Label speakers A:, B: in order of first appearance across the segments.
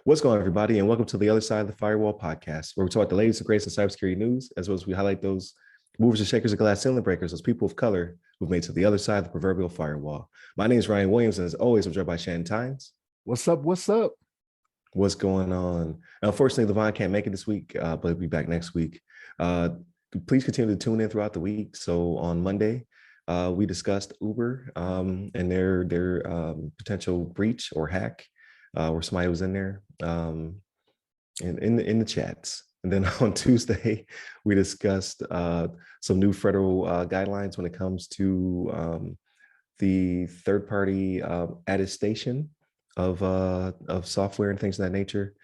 A: What's going on, everybody, and welcome to the Other Side of the Firewall podcast, where we talk about the latest and greatest in cybersecurity news, as well as we highlight those movers and shakers and glass ceiling breakers, those people of color who've made to the other side of the proverbial firewall. My name is Ryan Williams, and as always, I'm joined by Shannon Tynes.
B: What's up? What's up?
A: What's going on? Unfortunately, Levon can't make it this week, but he'll be back next week. Please continue to tune in throughout the week. So on Monday, we discussed Uber and their potential breach or hack, where somebody was in there in the chats. And then on Tuesday, we discussed some new federal guidelines when it comes to the third-party attestation of software and things of that nature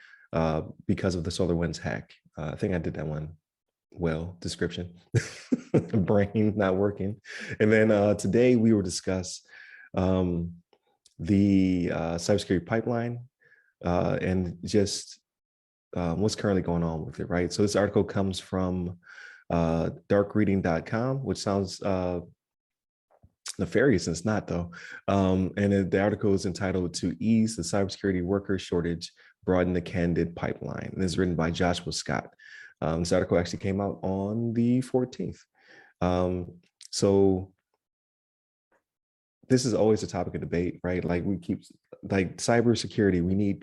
A: because of the SolarWinds hack. I think I did that one well. Description, brain not working. And then today we will discuss the cybersecurity pipeline and just what's currently going on with it, right? So this article comes from darkreading.com, which sounds nefarious, and it's not though. And the article is entitled "To Ease the Cybersecurity Worker Shortage, Broaden the Candid Pipeline." And it's written by Joshua Scott. This article actually came out on the 14th. So this is always a topic of debate, right? Like cybersecurity, we need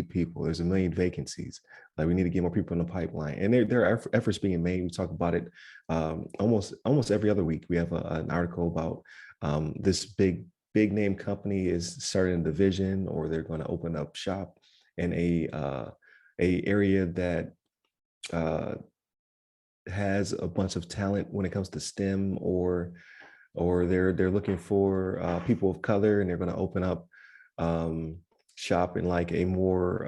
A: people. There's a million vacancies. Like we need to get more people in the pipeline. And there are efforts being made. We talk about it almost every other week. We have an article about this big name company is starting a division, or they're going to open up shop in a area that has a bunch of talent when it comes to STEM, or they're looking for people of color, and they're going to open up shop in like a more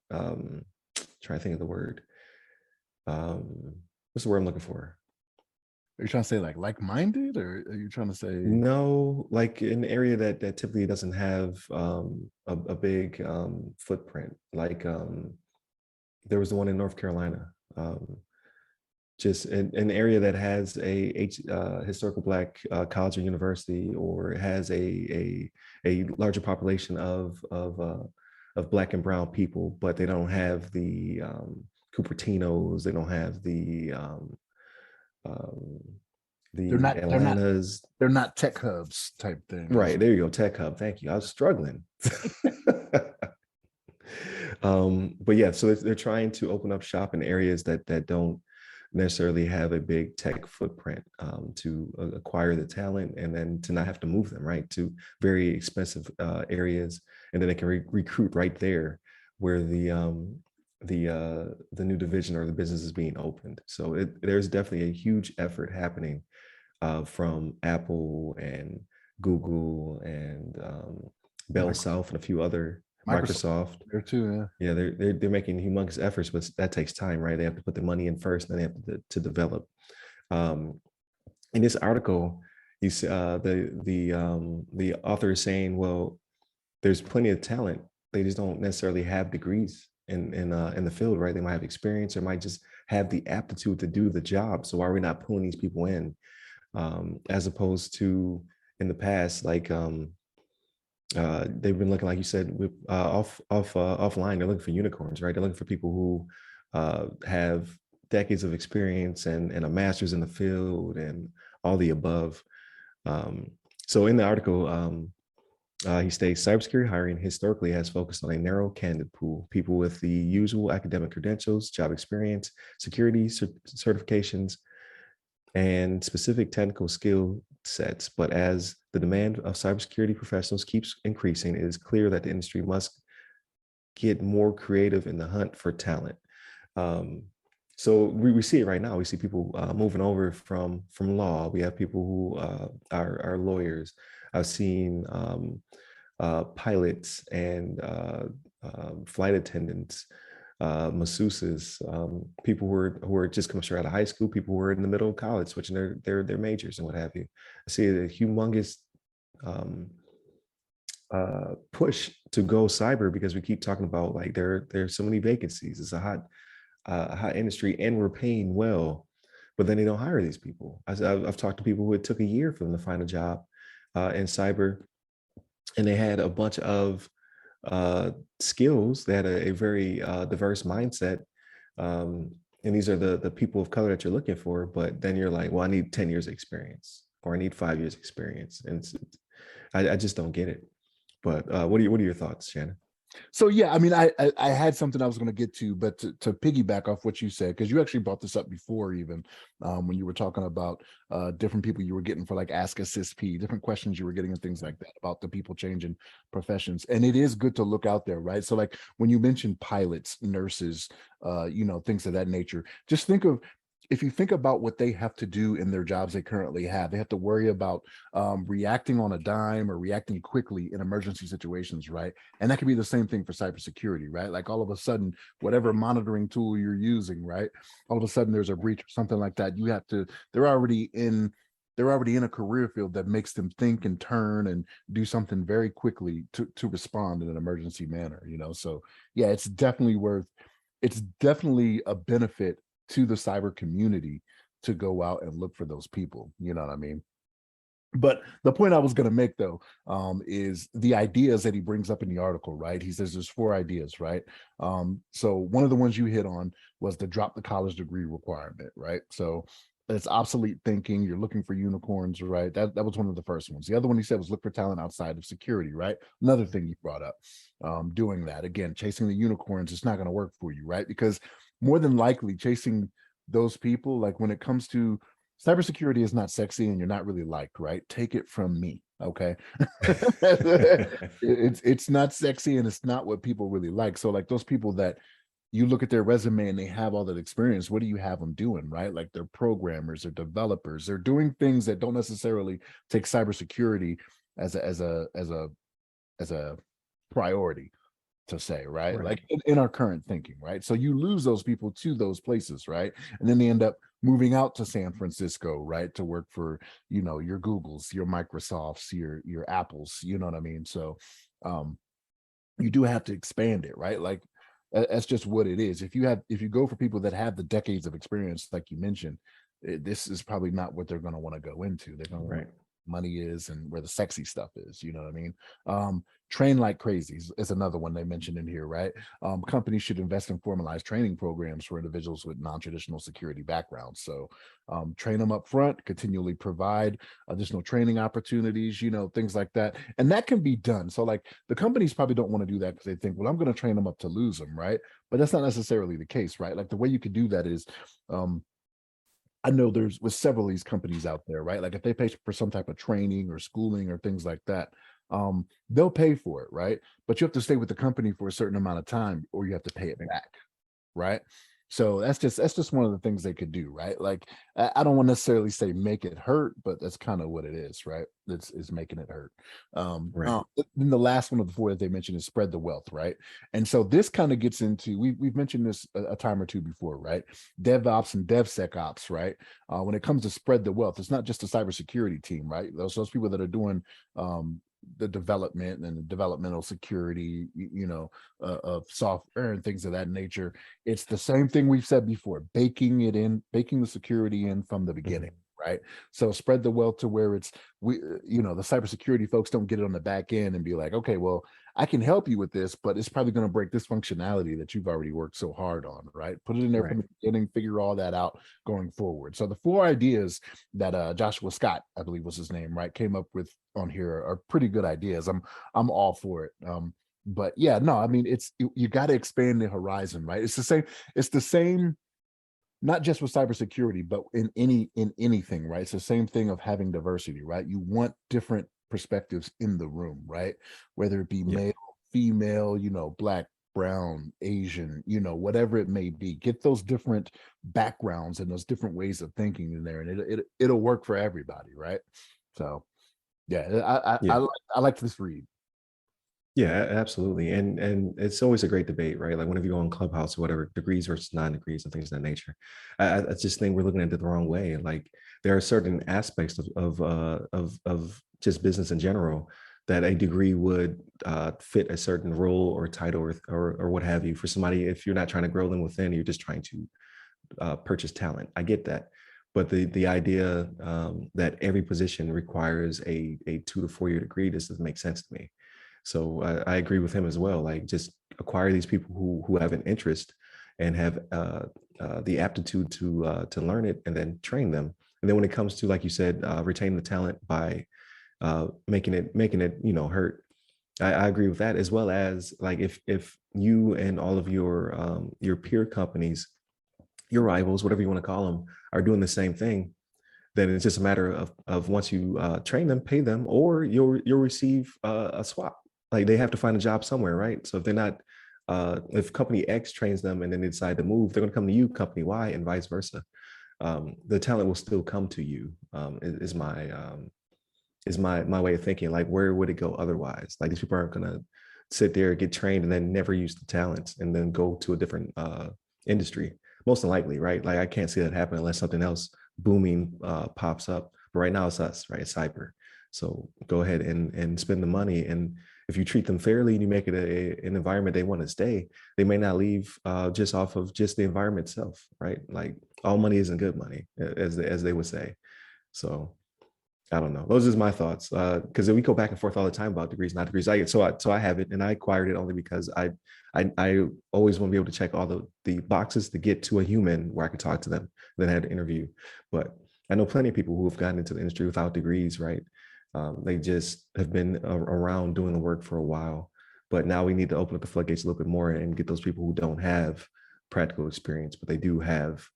A: trying to think of the word. What's the word I'm looking for?
B: Are you trying to say like-minded, or are you trying to say
A: no, like an area that typically doesn't have a big footprint? Like there was the one in North Carolina. Just an area that has a historical Black college or university, or has a larger population of Black and brown people, but they don't have the Cupertinos, they don't have the Atlantas.
B: They're not tech hubs type thing.
A: Right, there you go, tech hub. Thank you. I was struggling. But yeah, so they're trying to open up shop in areas that don't necessarily have a big tech footprint, to acquire the talent, and then to not have to move them right to very expensive areas, and then they can recruit right there where the new division or the business is being opened. So there's definitely a huge effort happening from Apple and Google and Bell South and a few other. Microsoft
B: there too,
A: yeah. They're making humongous efforts, but that takes time, right? They have to put the money in first, and then they have to develop. In this article, you see the author is saying, well, there's plenty of talent. They just don't necessarily have degrees in the field, right? They might have experience, or might just have the aptitude to do the job. So why are we not pulling these people in, as opposed to in the past, like they've been looking, like you said, with offline. They're looking for unicorns, right? They're looking for people who have decades of experience and a master's in the field and all the above. So in the article, he states cybersecurity hiring historically has focused on a narrow candidate pool, people with the usual academic credentials, job experience, security certifications, and specific technical skill sets. But as the demand of cybersecurity professionals keeps increasing, it is clear that the industry must get more creative in the hunt for talent. So we see it right now. We see people moving over from law. We have people who are lawyers. I've seen pilots and flight attendants, masseuses, people who are just coming straight out of high school, people who are in the middle of college, switching their majors and what have you. I see a humongous push to go cyber, because we keep talking about like there's so many vacancies. It's a hot industry, and we're paying well, but then they don't hire these people. I've talked to people who it took a year for them to find a job, in cyber, and they had a bunch of skills. They had a very diverse mindset. Um, and these are the people of color that you're looking for. But then you're like, well, I need 10 years experience, or I need 5 years experience. And I just don't get it. But what are your thoughts, Shannon?
B: So yeah, I mean, I had something I was going to get to, but to piggyback off what you said, because you actually brought this up before, even when you were talking about different people you were getting for like Ask Assist P, different questions you were getting and things like that about the people changing professions. And it is good to look out there, right? So like when you mentioned pilots, nurses, things of that nature, just think of, if you think about what they have to do in their jobs they currently have, they have to worry about reacting on a dime or reacting quickly in emergency situations, right? And that could be the same thing for cybersecurity, right? Like all of a sudden, whatever monitoring tool you're using, right? All of a sudden there's a breach or something like that. You have to, they're already in a career field that makes them think and turn and do something very quickly to respond in an emergency manner, So yeah, it's definitely a benefit to the cyber community to go out and look for those people. You know what I mean? But the point I was going to make, though, is the ideas that he brings up in the article, right? He says there's 4 ideas, right? So one of the ones you hit on was the drop the college degree requirement, right? So it's obsolete thinking. You're looking for unicorns, right? That was one of the first ones. The other one he said was look for talent outside of security, right? Another thing you brought up, doing that again, chasing the unicorns, it's not going to work for you, right? Because more than likely, chasing those people, like when it comes to cybersecurity is not sexy and you're not really liked, right? Take it from me. Okay. It's not sexy and it's not what people really like. So like those people that you look at their resume and they have all that experience, what do you have them doing, right? Like they're programmers, they're developers, they're doing things that don't necessarily take cybersecurity as a priority, to say, right?
A: Right.
B: Like in our current thinking, right? So you lose those people to those places, right? And then they end up moving out to San Francisco, right, to work for your Googles, your Microsofts, your Apples. You know what I mean? So um, you do have to expand it, right? Like that's just what it is. If you go for people that have the decades of experience, like you mentioned, this is probably not what they're going to want to go into. They're going to want
A: Right.
B: money is and where the sexy stuff is, you know what I mean? Train like crazy is another one they mentioned in here, right? Companies should invest in formalized training programs for individuals with non-traditional security backgrounds. So train them up front, continually provide additional training opportunities, things like that. And that can be done. So like the companies probably don't want to do that because they think, well, I'm going to train them up to lose them, right? But that's not necessarily the case, right? Like the way you could do that is I know there's with several of these companies out there, right? Like if they pay for some type of training or schooling or things like that, they'll pay for it, right? But you have to stay with the company for a certain amount of time or you have to pay it
A: Right.
B: back, right? So that's just one of the things they could do, right? Like I don't want to necessarily say make it hurt, but that's kind of what it is, right? It's making it hurt.
A: Right.
B: Then the last one of the 4 that they mentioned is spread the wealth, right? And so this kind of gets into we've mentioned this a time or two before, right? DevOps and DevSecOps, right? When it comes to spread the wealth, it's not just a cybersecurity team, right? Those people that are doing the development and the developmental security, of software and things of that nature. It's the same thing we've said before, baking the security in from the beginning,
A: Mhm.
B: right? So spread the wealth to where it's the cybersecurity folks don't get it on the back end and be like, okay, well, I can help you with this, but it's probably going to break this functionality that you've already worked so hard on, right? Put it in there from
A: Right.
B: the beginning, figure all that out going forward. So the 4 ideas that Joshua Scott, I believe was his name, right, came up with on here are pretty good ideas. I'm all for it. But yeah, no, I mean it's you got to expand the horizon, right? It's the same not just with cybersecurity, but in anything, right? It's the same thing of having diversity, right? You want different perspectives in the room, right? Whether it be
A: Yeah.
B: male, female, black, brown, Asian, whatever it may be. Get those different backgrounds and those different ways of thinking in there, and it'll work for everybody, right? So yeah, I
A: Yeah.
B: like this read.
A: Yeah, absolutely. And it's always a great debate, right? Like whenever you go on Clubhouse or whatever, degrees versus non-degrees and things of that nature. I just think we're looking at it the wrong way. Like there are certain aspects of just business in general that a degree would fit a certain role or title or what have you. For somebody, if you're not trying to grow them within, you're just trying to purchase talent. I get that. But the idea that every position requires a 2 to 4 year degree, this doesn't make sense to me. So I agree with him as well. Like, just acquire these people who have an interest and have the aptitude to learn it, and then train them. And then when it comes to, like you said, retain the talent by making it hurt. I agree with that, as well as, like, if you and all of your peer companies, your rivals, whatever you want to call them, are doing the same thing, then it's just a matter of once you train them, pay them, or you'll receive a swap. Like, they have to find a job somewhere, right? So if they're not, if company X trains them and then they decide to move, they're going to come to you, company Y, and vice versa. The talent will still come to you. Is my way of thinking. Like, where would it go otherwise? Like, these people aren't going to sit there, get trained, and then never use the talents and then go to a different industry. Most likely, right? Like, I can't see that happen unless something else booming pops up. But right now it's us, right? It's cyber. So go ahead and spend the money. And if you treat them fairly and you make it an environment they want to stay, they may not leave just off of just the environment itself, right? Like, all money isn't good money, as they would say. So I don't know. Those are my thoughts. Because we go back and forth all the time about degrees, not degrees. So I have it, and I acquired it only because I always want to be able to check all the boxes to get to a human where I could talk to them, then I had to interview. But I know plenty of people who have gotten into the industry without degrees, right? They just have been around doing the work for a while. But now we need to open up the floodgates a little bit more and get those people who don't have practical experience, but they do have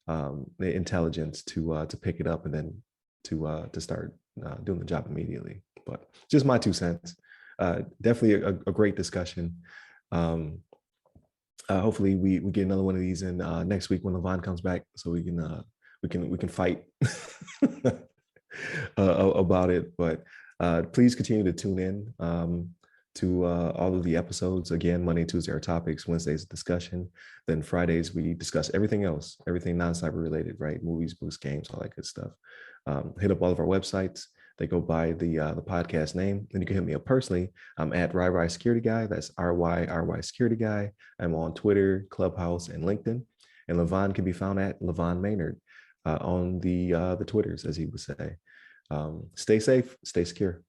A: the intelligence to pick it up, and then to start doing the job immediately. But just my 2 cents. Definitely a great discussion. Hopefully we get another one of these in next week when Levon comes back, so we can fight about it. But please continue to tune in to all of the episodes. Again, Monday, Tuesday are topics, Wednesdays discussion, then Fridays we discuss everything else, everything non-cyber related, right? Movies, books, games, all that good stuff. Hit up all of our websites. They go by the podcast name. And you can hit me up personally. I'm at RY Security Guy. That's RY Security Guy. I'm on Twitter, Clubhouse, and LinkedIn. And Levon can be found at Levon Maynard on the Twitters, as he would say. Stay safe, stay secure.